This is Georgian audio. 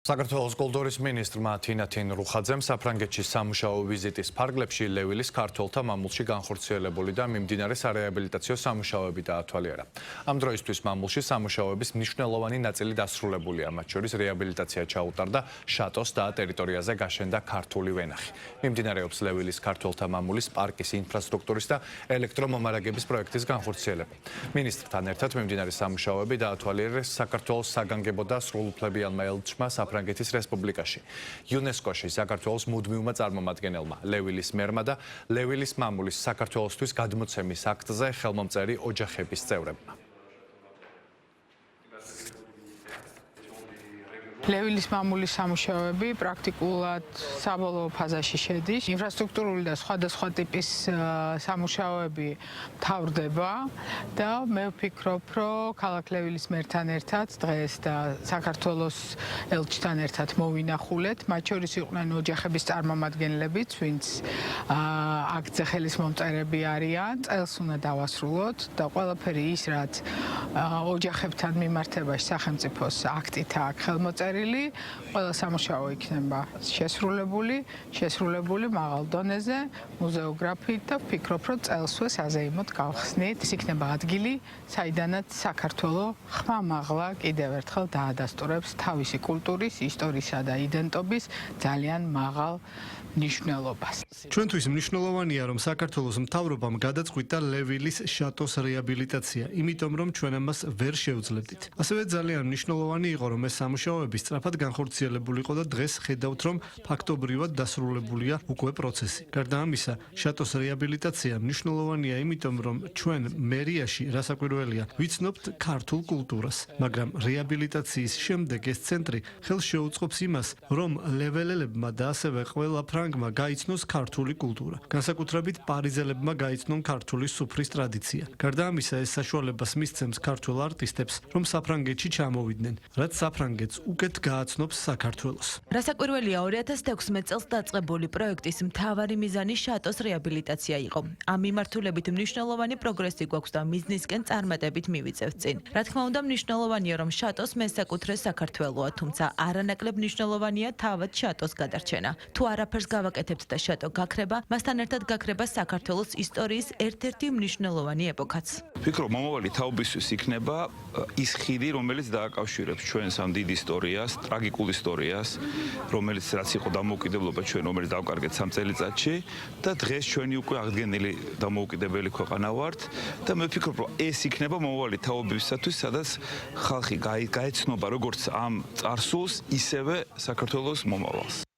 საქართველოს კულტურის მინისტრმა თინათინ რუხაძემ საფრანგეთში სამუშაო ვიზიტის ფარგლებში ლევილის ქართველთა მამულში განხორციელებული და მიმდინარე სარეაბილიტაციო სამუშაოები დაათვალიერა. Ამ დროისთვის მამულში სამუშაოების მნიშვნელოვანი ნაწილი დასრულებულია, მათ შორის რეაბილიტაცია ჩაუტარდა შატოს და ტერიტორიაზე გაშენდა ქართული ვენახი. მიმდინარეობს ლევილის ქართველთა მამულის პარკის ინფრასტრუქტურის და ელექტრომომარაგების პროექტის განხორციელება. მინისტრთან ერთად მიმდინარე სამუშაოები დაათვალიერეს საქართველოს საგანგებო და სრულუფლებიანმა ელჩმა საფრანგეთის რესპუბლიკაში. იუნესკოში საქართველოს მუდმივმა წარმომადგენელმა ლევილის მერმა და ლევილის მამულის საქართველოსთვის გადმოცემის აქტზე ხელმომწერი ოჯახების წევრებმა. ლევილის მამულის სამუშაოები პრაქტიკულად საბოლოო ფაზაში შედის. ინფრასტრუქტურული და სხვადასხვა ტიპის სამუშაოები მთავრდება და მე ვფიქრობ, რომ ქალაქ ლევილის მერთან ერთად დღეს და საქართველოს ელჩთან ერთად მოვინახულეთ. მათ შორის იყვნენ ოჯახების წარმომადგენლებიც, ვინც აქტზე ხელის მომწერები არიან. წელს უნდა დავასრულოთ და ყველაფერი ის, რაც ოჯახებთან მიმართებაში სახელმწიფოს აქტით აქვს ხელმოწერილი, ყველა სამუშაო იქნება შესრულებული მაღალ დონეზე, მუზეოგრაფიით და ვფიქრობ, რომ წელსვე საზეიმოდ გავხსნით. ის იქნება ადგილი, საიდანაც საქართველო ხმამაღლა კიდევ ერთხელ დაადასტურებს თავისი კულტურის, ისტორიისა და იდენტობის ძალიან მაღალ ნიშნულობას. ჩვენთვის მნიშვნელოვანია, რომ საქართველოს მთავრობამ გადაწყვიტა ლევილის შატოს რეაბილიტაცია, იმიტომ რომ ჩვენ ამას ვერ შევძლებდით. ასევე ძალიან მნიშვნელოვანი იყო, რომ ეს სამუშაოები სწრაფად განხორციელებულიყო და დღეს ხედავთ, რომ ფაქტობრივად დასრულებულია უკვე პროცესი. გარდა ამისა, შატოს რეაბილიტაცია მნიშვნელოვანია, იმიტომ რომ ჩვენ მერიაში, რასაკვირველია, ვიცნობთ ქართულ კულტურას, მაგრამ რეაბილიტაციის შემდეგ ეს ცენტრი ხელს შეუწყობს იმას, რომ ლეველელებმა და ასევე ყველა ფრანგმა გაიცნოს ქართული კულტურა. განსაკუთრებით პარიზელებმა გაიცნონ ქართული სუფრის ტრადიცია. გარდა ამისა, ეს საშუალებას მისცემს ქართულ არტისტებს, რომ საფრანგეთში ჩამოვიდნენ, რაც საფრანგეთს უკეთ გააცნობს საქართველოს. რასაკვირველია, 2016 წელს დაწყებული პროექტის მთავარი მიზანი შატოს რეაბილიტაცია იყო. ამ მიმართულებით მნიშვნელოვანი პროგრესი გვაქვს და მიზნისკენ წარმატებით მივიწევთ წინ. რა თქმა უნდა, მნიშვნელოვანია, რომ შატოს მესაკუთრე საქართველოა, თუმცა არანაკლებ მნიშვნელოვანია თავად შატოს გადარჩენა. თუ არაფერს გავაკეთებთ და შატო გაქრება, მასთან ერთად გაქრება საქართველოს ისტორიის ერთ-ერთი მნიშვნელოვანი ეპოქაც. ვფიქრობ, მომავალი თაობისთვის იქნება ის ხიდი, რომელიც დააკავშირებს ჩვენს ამ დიდ ისტორიას, ტრაგიკულ ისტორიას, რომელიც რაც იყო დამოუკიდებლობა ჩვენ, რომელიც დავკარგეთ 3 წელიწადში და დღეს ჩვენი უკვე აღდგენილი დამოუკიდებელი ქვეყანა ვართ და მე ვფიქრობ, რომ ეს იქნება მომავალი თაობებისათვის, სადაც ხალხი გაეცნობა როგორც ამ წარსულს, ისევე საქართველოს მომავალს.